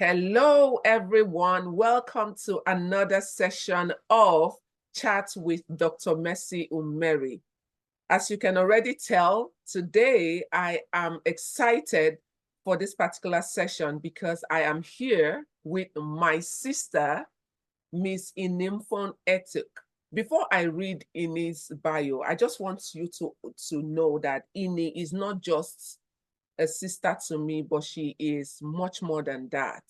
Hello, everyone. Welcome to another session of Chat with Dr. Mercy Umeri. As you can already tell, today I am excited for this particular session because I am here with my sister, Miss Inimfon Etuk. Before I read Ini's bio, I just want you to know that Ini is not just a sister to me, but she is much more than that.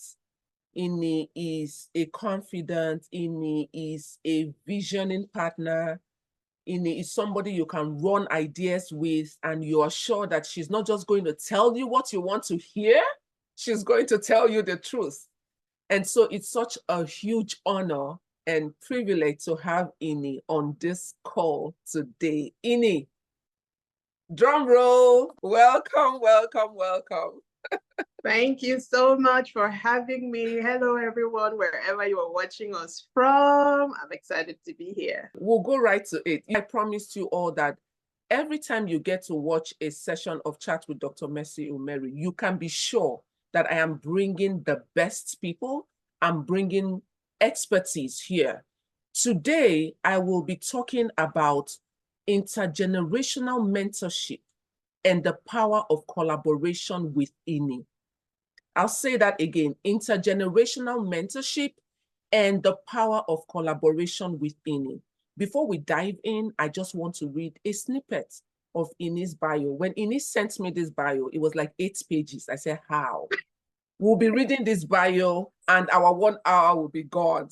Ini is a confidant, Ini is a visioning partner, Ini is somebody you can run ideas with, and you are sure that she's not just going to tell you what you want to hear, she's going to tell you the truth. And so it's such a huge honor and privilege to have Ini on this call today. Ini, drum roll, welcome, welcome, welcome. Thank you so much for having me. Hello, everyone, wherever you are watching us from. I'm excited to be here. We'll go right to it. I promised you all that every time you get to watch a session of Chat with Dr. Mercy Umeri, you can be sure that I am bringing the best people. I'm bringing expertise here. Today, I will be talking about intergenerational mentorship and the power of collaboration with Ini. I'll say that again, intergenerational mentorship and the power of collaboration with Ini. Before we dive in, I just want to read a snippet of Ini's bio. When Ini sent me this bio, it was like 8 pages. I said, how? We'll be reading this bio and our 1 hour will be gone.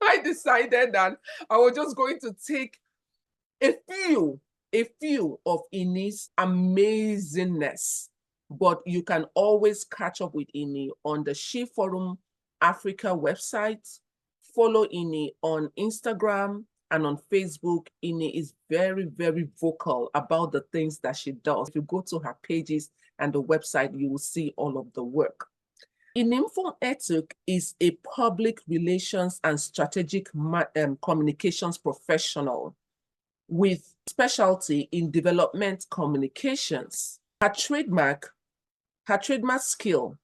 I decided that I was just going to take a few of Ini's amazingness. But you can always catch up with Ini on the She Forum Africa website. Follow Ini on Instagram and on Facebook. Ini is very, very vocal about the things that she does. If you go to her pages and the website, you will see all of the work. Inimfon Etuk is a public relations and strategic communications professional with specialty in development communications. Her trademark skill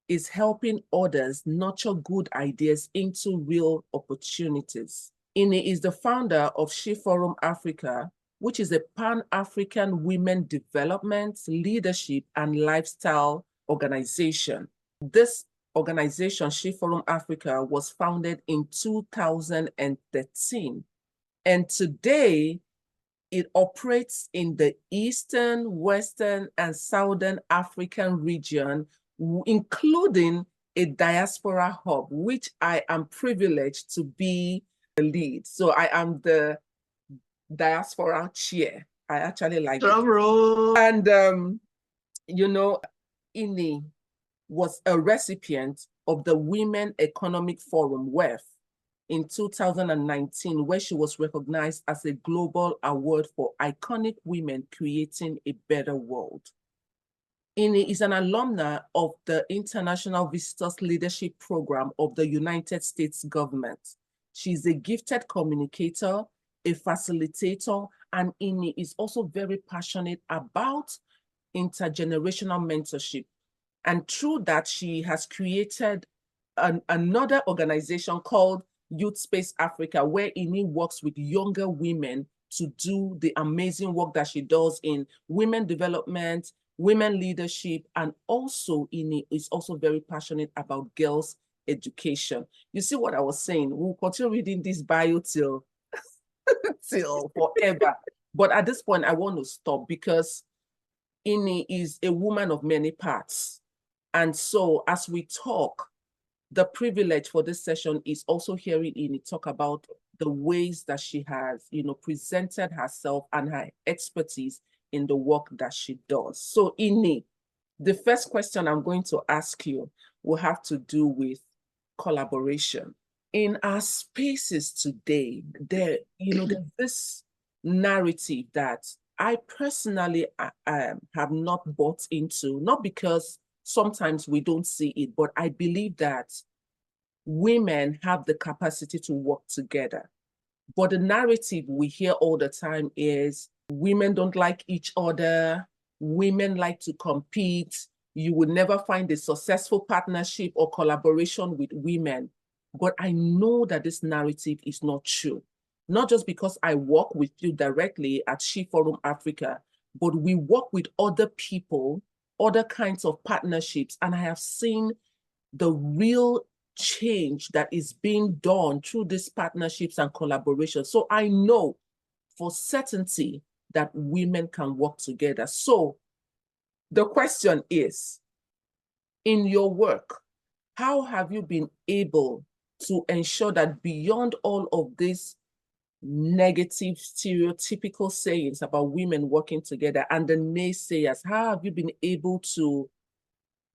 is helping others nurture good ideas into real opportunities. Ini is the founder of She Forum Africa, which is a Pan-African women development, leadership, and lifestyle organization. This organization, She Forum Africa, was founded in 2013. And today, it operates in the Eastern, Western, and Southern African region, including a diaspora hub, which I am privileged to be the lead. So I am the diaspora chair. I actually like it. And, Ini was a recipient of the Women Economic Forum, WEF, in 2019, where she was recognized as a global award for iconic women creating a better world. Ini is an alumna of the International Visitors Leadership Program of the United States government. She's a gifted communicator, a facilitator, and Ini is also very passionate about intergenerational mentorship. And through that, she has created another organization called Youth Space Africa, where Ini works with younger women to do the amazing work that she does in women development, women leadership, and also Ini is also very passionate about girls' education. You see what I was saying? We'll continue reading this bio till forever. But at this point, I want to stop because Ini is a woman of many parts. And so as we talk, the privilege for this session is also hearing Ini talk about the ways that she has, presented herself and her expertise in the work that she does. So Ini, the first question I'm going to ask you will have to do with collaboration. In our spaces today, there's this narrative that I personally have not bought into, not because sometimes we don't see it, but I believe that women have the capacity to work together. But the narrative we hear all the time is women don't like each other, women like to compete, you would never find a successful partnership or collaboration with women. But I know that this narrative is not true. Not just because I work with you directly at She Forum Africa, but we work with other people, other kinds of partnerships, and I have seen the real change that is being done through these partnerships and collaborations. So I know for certainty that women can work together. So the question is, in your work, how have you been able to ensure that beyond all of these negative, stereotypical sayings about women working together and the naysayers, how have you been able to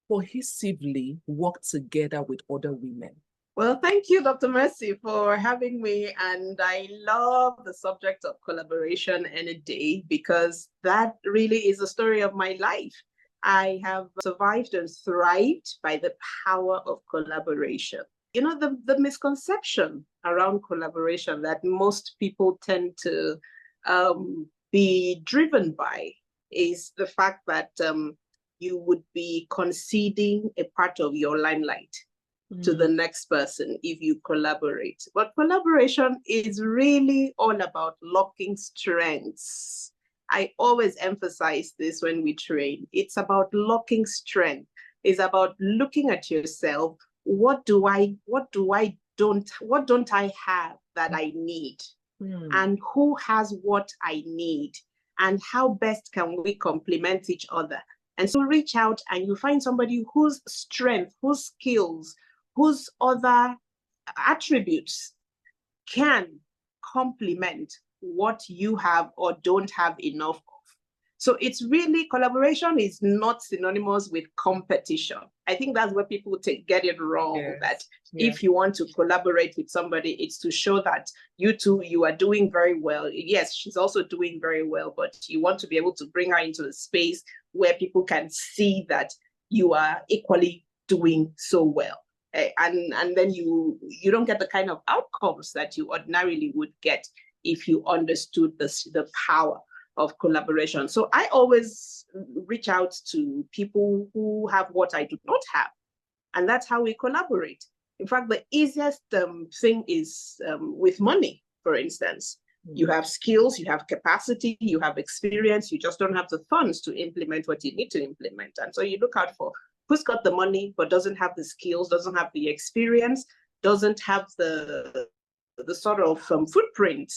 cohesively work together with other women? Well, thank you, Dr. Mercy, for having me. And I love the subject of collaboration any day, because that really is a story of my life. I have survived and thrived by the power of collaboration. You know, the misconception around collaboration that most people tend to be driven by is the fact that you would be conceding a part of your limelight to the next person if you collaborate. But collaboration is really all about locking strengths. I always emphasize this when we train. It's about locking strength. It's about looking at yourself. What don't I have that I need? And who has what I need? And how best can we complement each other? And so reach out and you find somebody whose strength, whose skills, whose other attributes can complement what you have or don't have enough of. So it's really, collaboration is not synonymous with competition. I think that's where people get it wrong. Yes. That if you want to collaborate with somebody, it's to show that you are doing very well. Yes, she's also doing very well, but you want to be able to bring her into a space where people can see that you are equally doing so well. And then you don't get the kind of outcomes that you ordinarily would get if you understood the power of collaboration. So I always reach out to people who have what I do not have, and that's how we collaborate. In fact, the easiest thing is with money, for instance. You have skills, you have capacity, you have experience, you just don't have the funds to implement what you need to implement. And so you look out for who's got the money but doesn't have the skills, doesn't have the experience, doesn't have the sort of footprint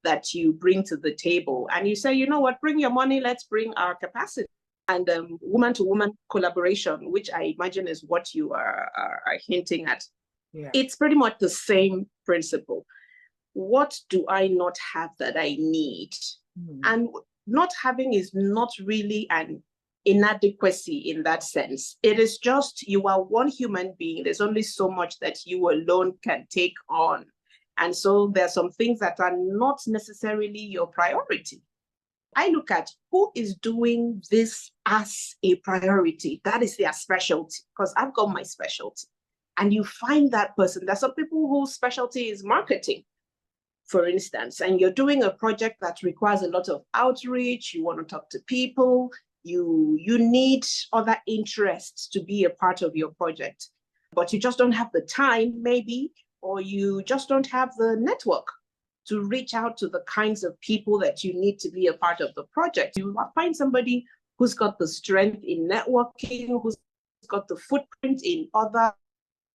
that you bring to the table. And you say, you know what, bring your money, let's bring our capacity. And woman-to-woman collaboration, which I imagine is what you are hinting at. Yeah. It's pretty much the same principle. What do I not have that I need? And not having is not really an inadequacy in that sense. It is just, you are one human being. There's only so much that you alone can take on. And so there are some things that are not necessarily your priority. I look at who is doing this as a priority. That is their specialty, because I've got my specialty. And you find that person. There's some people whose specialty is marketing, for instance, and you're doing a project that requires a lot of outreach. You want to talk to people. You need other interests to be a part of your project, but you just don't have the time, maybe, or you just don't have the network to reach out to the kinds of people that you need to be a part of the project. You find somebody who's got the strength in networking, who's got the footprint in other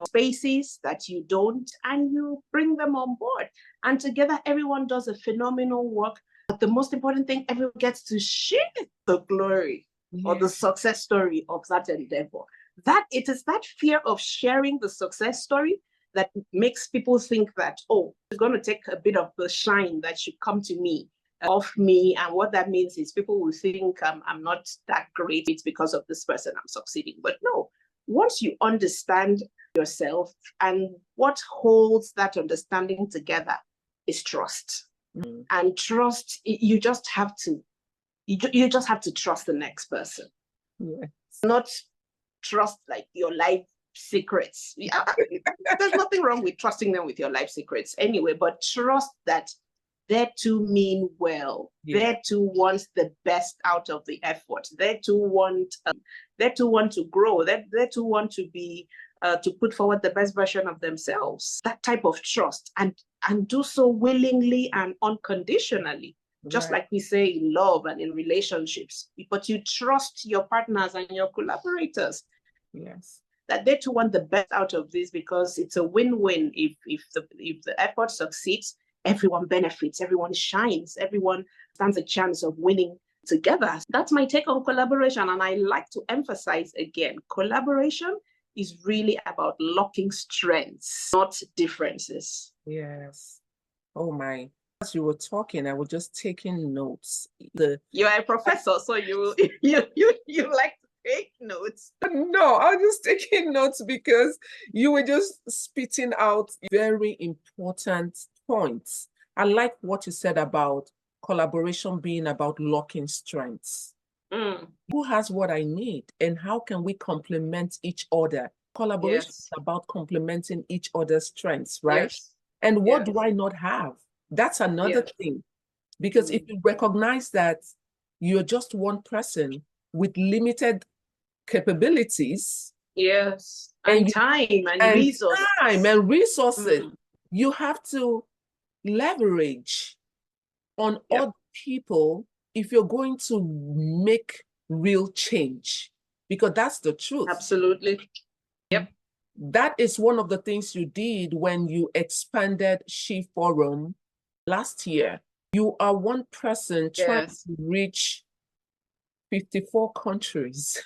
spaces that you don't, and you bring them on board. And together, everyone does a phenomenal work. But the most important thing, everyone gets to share the glory or the success story of that endeavor. That it is that fear of sharing the success story that makes people think that, oh, it's going to take a bit of the shine that should come to me, off me. And what that means is people will think I'm not that great. It's because of this person I'm succeeding. But no, once you understand yourself, and what holds that understanding together is trust. And trust, you just have to trust the next person. Not trust like your life secrets. There's nothing wrong with trusting them with your life secrets anyway, but trust that They too mean well. Yeah. They too want the best out of the effort. They too want to grow. They too want to be to put forward the best version of themselves. That type of trust, and do so willingly and unconditionally. Just like we say in love and in relationships, but you trust your partners and your collaborators. Yes. That they too want the best out of this, because it's a win-win. If the effort succeeds, everyone benefits, everyone shines, everyone stands a chance of winning together. That's my take on collaboration. And I like to emphasize again, collaboration is really about locking strengths, not differences. Yes. Oh my. As you were talking, I was just taking notes. You're a professor, so you like to take notes. No, I was just taking notes because you were just spitting out very important points. I like what you said about collaboration being about locking strengths. Who has what I need, and how can we complement each other? Collaboration is about complementing each other's strengths, right? Yes. And what do I not have? That's another thing. Because if you recognize that you're just one person with limited capabilities, and time and resources, you have to leverage on other people if you're going to make real change, because that's the truth. Absolutely. Yep. That is one of the things you did when you expanded She Forum last year. You are one person trying to reach 54 countries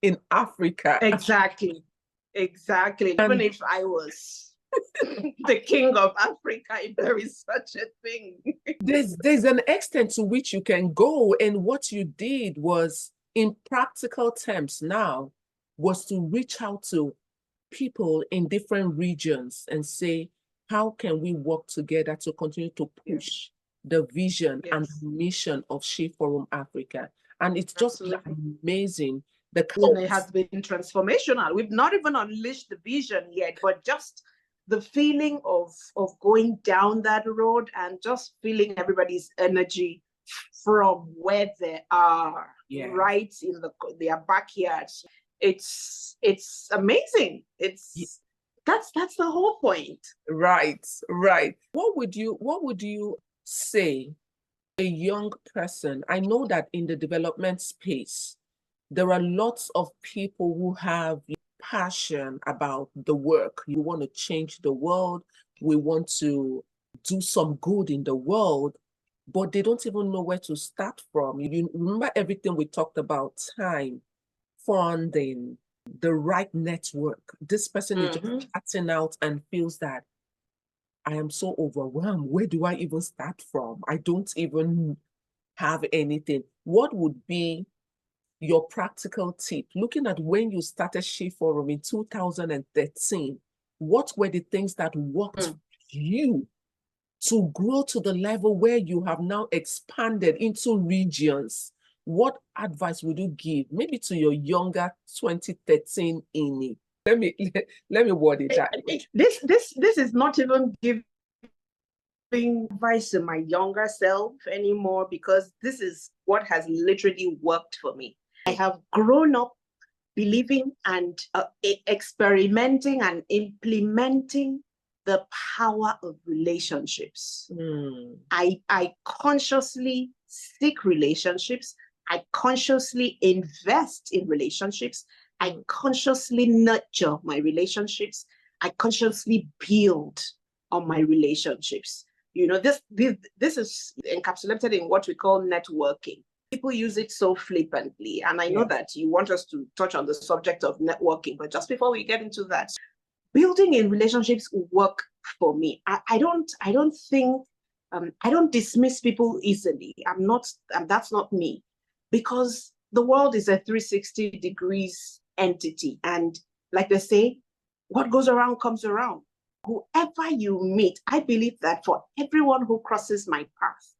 in Africa. Exactly. Even if I was the king of Africa, if there is such a thing. There's an extent to which you can go, and what you did was, in practical terms now, was to reach out to people in different regions and say, how can we work together to continue to push the vision and the mission of She Forum Africa? And it's just amazing. It has been transformational. We've not even unleashed the vision yet, but just the feeling of going down that road and just feeling everybody's energy from where they are, right in their backyards. It's amazing. That's the whole point. Right. What would you say a young person? I know that in the development space, there are lots of people who have passion about the work. You want to change the world. We want to do some good in the world, but they don't even know where to start from. You remember everything we talked about: time, funding, the right network. This person is just starting out and feels that I am so overwhelmed. Where do I even start from? I don't even have anything. What would be your practical tip, looking at when you started She Forum in 2013? What were the things that worked for you to grow to the level where you have now expanded into regions? What advice would you give maybe to your younger 2013 Ini? Let me word it that way. This is not even giving advice to my younger self anymore, because this is what has literally worked for me. I have grown up believing and experimenting and implementing the power of relationships. I consciously seek relationships. I consciously invest in relationships. I consciously nurture my relationships. I consciously build on my relationships. This is encapsulated in what we call networking. People use it so flippantly, and I know that you want us to touch on the subject of networking, but just before we get into that, building in relationships work for me. I don't think I don't dismiss people easily. That's not me, because the world is a 360 degrees entity, and like they say, what goes around comes around. Whoever you meet, I believe that for everyone who crosses my path,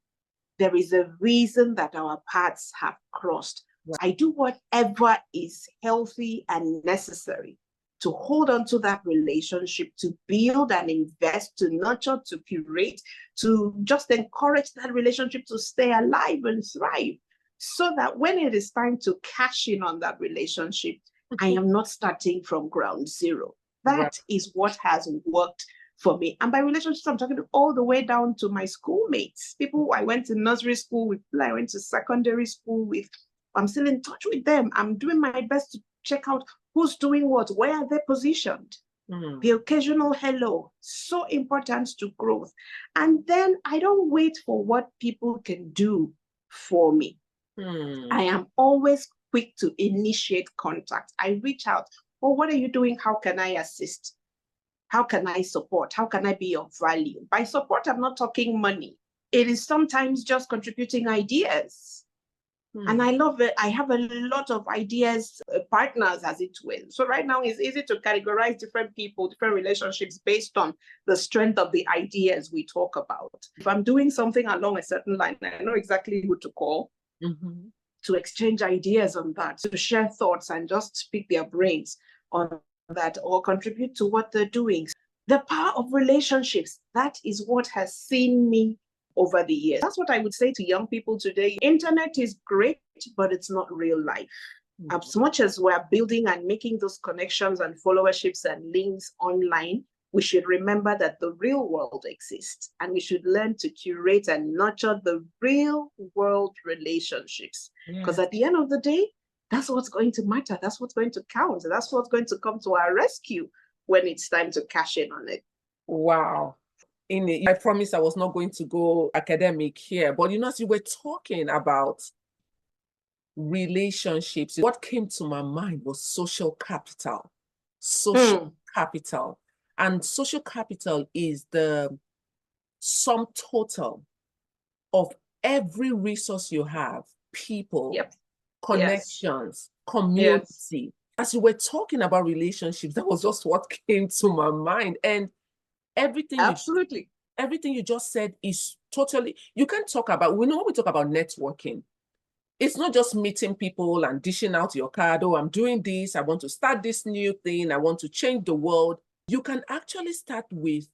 there is a reason that our paths have crossed. I do whatever is healthy and necessary to hold on to that relationship, to build and invest, to nurture, to curate, to just encourage that relationship to stay alive and thrive, so that when it is time to cash in on that relationship, I am not starting from ground zero. That is what has worked for me. And by relationships, I'm talking all the way down to my schoolmates, people who I went to nursery school with, people I went to secondary school with. I'm still in touch with them. I'm doing my best to check out who's doing what, where are they positioned. The occasional hello, so important to growth. And then I don't wait for what people can do for me. I am always quick to initiate contact. I reach out. Oh, what are you doing? How can I assist? How can I support? How can I be of value? By support, I'm not talking money. It is sometimes just contributing ideas. And I love it. I have a lot of ideas, partners, as it were. So right now it's easy to categorize different people, different relationships based on the strength of the ideas we talk about. If I'm doing something along a certain line, I know exactly who to call to exchange ideas on that, to share thoughts and just pick their brains on that or contribute to what they're doing. The power of relationships, that is what has seen me over the years. That's what I would say to young people today. Internet is great, but it's not real life. As much as we're building and making those connections and followerships and links online, we should remember that the real world exists, and we should learn to curate and nurture the real world relationships. Because at the end of the day, that's what's going to matter. That's what's going to count. That's what's going to come to our rescue when it's time to cash in on it. Wow. I promised I was not going to go academic here, but as you were talking about relationships, what came to my mind was social capital. Social capital. And social capital is the sum total of every resource you have, people, connections, community. As you were talking about relationships, that was just what came to my mind. And everything you just said is totally, you can talk about, when we talk about networking, it's not just meeting people and dishing out your card. Oh, I'm doing this. I want to start this new thing. I want to change the world. You can actually start with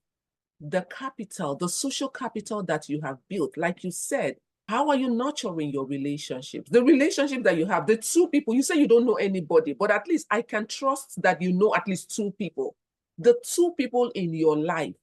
the capital, the social capital that you have built. Like you said, how are you nurturing your relationships? The relationship that you have, the two people, you say you don't know anybody, but at least I can trust that you know at least two people. The two people in your life,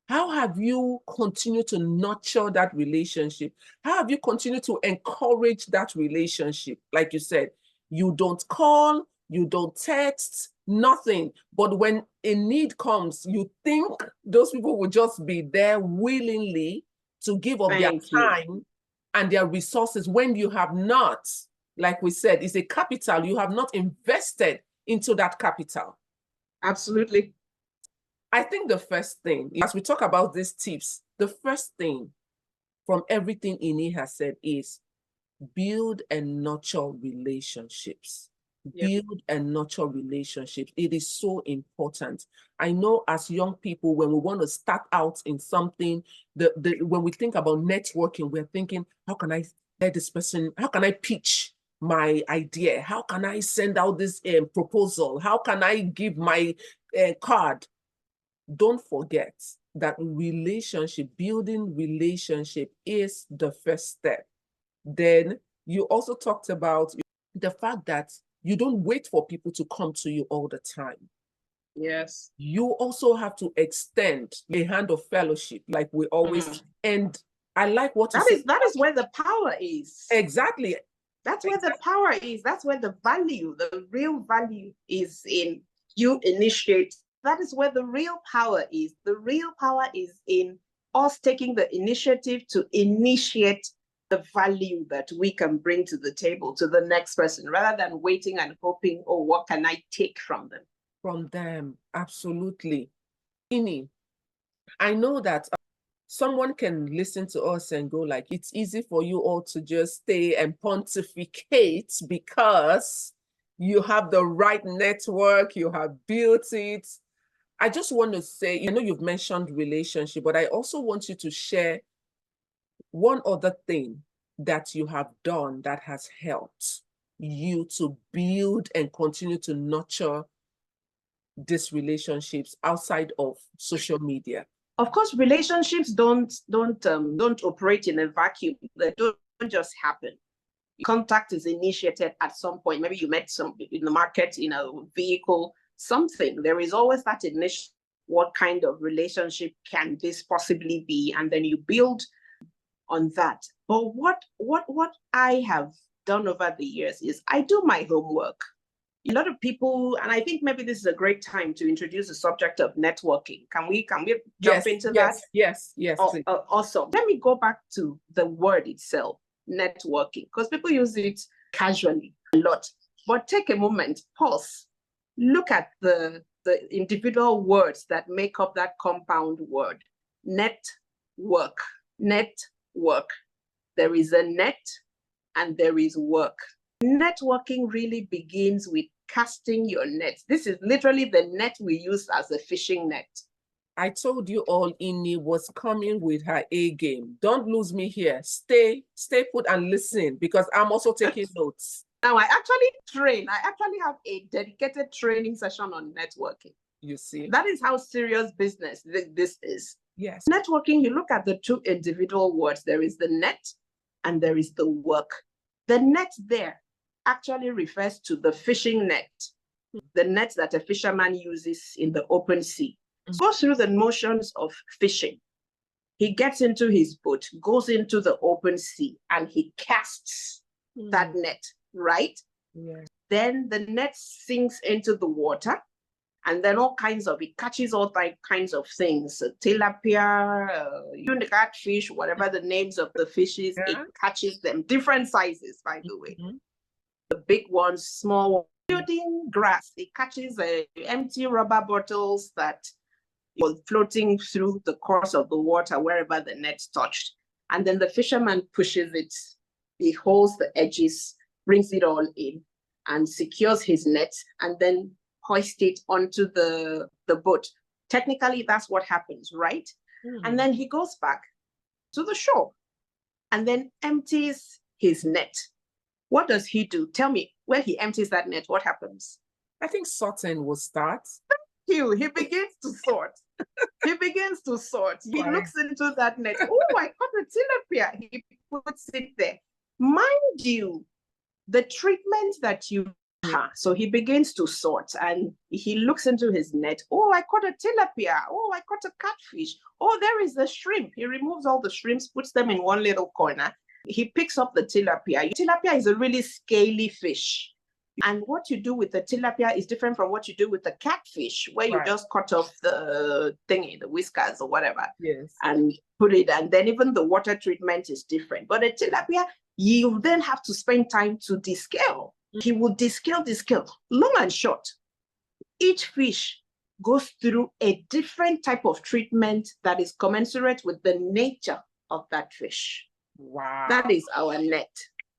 how have you continued to nurture that relationship? How have you continued to encourage that relationship? Like you said, you don't call, you don't text, nothing. But when a need comes, you think those people will just be there willingly to give up their time and their resources when you have not, like we said, it's a capital. You have not invested into that capital. Absolutely. I think the first thing, as we talk about these tips, the first thing from everything Ini has said is build and nurture relationships. Build and nurture relationships. It is so important. I know as young people, when we want to start out in something, when we think about networking, we're thinking, how can I let this person, how can I pitch my idea? How can I send out this proposal? How can I give my card? Don't forget that building relationship is the first step. Then you also talked about the fact that you don't wait for people to come to you all the time. Yes. You also have to extend a hand of fellowship, like we always, and I like what you said. That is where the power is. Exactly. That's where the power is. That's where the value, the real value is in you initiate. That is where the real power is. The real power is in us taking the initiative to initiate the value that we can bring to the table, to the next person, rather than waiting and hoping, oh, what can I take from them? From them, absolutely. Ini, I know that someone can listen to us and go like, it's easy for you all to just stay and pontificate because you have the right network, you have built it. I just want to say, I know you've mentioned relationship, but I also want you to share one other thing that you have done that has helped you to build and continue to nurture these relationships outside of social media? Of course, relationships don't operate in a vacuum. They don't just happen. Contact is initiated at some point. Maybe you met somebody in the market, in a vehicle, something. There is always that initial, what kind of relationship can this possibly be? And then you build on that. But what I have done over the years is I do my homework. A lot of people, and I think maybe this is a great time to introduce the subject of networking. Can we jump into that? Yes. Awesome. Let me go back to the word itself, networking, because people use it casually a lot. But take a moment, pause, look at the individual words that make up that compound word. Network. There is a net and there is work. Networking really begins with casting your net. This is literally the net we use as a fishing net. I told you all Inni was coming with her A game. Don't lose me here. Stay put and listen, because I'm also taking notes. Now I actually have a dedicated training session on networking. You see? That is how serious business this is. Yes. Networking, you look at the two individual words. There is the net and there is the work. The net there actually refers to the fishing net, the net that a fisherman uses in the open sea. Goes through the motions of fishing. He gets into his boat, goes into the open sea, and he casts that net, right? Yeah. Then the net sinks into the water, and then it catches all kinds of things, tilapia, catfish, whatever the names of the fishes, it catches them, different sizes, by the way. The big ones, small ones, building grass, it catches empty rubber bottles that was floating through the course of the water wherever the net touched. And then the fisherman pushes it, he holds the edges, brings it all in, and secures his net, and then hoists it onto the boat. Technically, that's what happens, right? And then he goes back to the shore and then empties his net. What does he do? Tell me, when he empties that net, what happens? I think sorting will start. He begins to sort. He begins to sort. He looks into that net. Oh, I caught a tilapia. He puts it there. Mind you, the treatment that you have. So he begins to sort and he looks into his net. Oh, I caught a tilapia. Oh, I caught a catfish. Oh, there is a shrimp. He removes all the shrimps, puts them in one little corner. He picks up the tilapia. Tilapia is a really scaly fish. And what you do with the tilapia is different from what you do with the catfish, where you just cut off the thingy, the whiskers or whatever, and put it. And then even the water treatment is different. But the tilapia, you then have to spend time to descale. He will descale. Long and short, each fish goes through a different type of treatment that is commensurate with the nature of that fish. Wow. That is our net.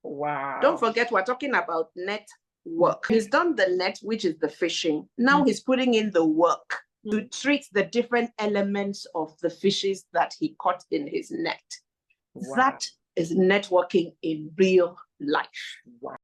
Wow. Don't forget, we're talking about net work. He's done the net, which is the fishing. Now he's putting in the work to treat the different elements of the fishes that he caught in his net. Wow. That is networking in real life. Wow.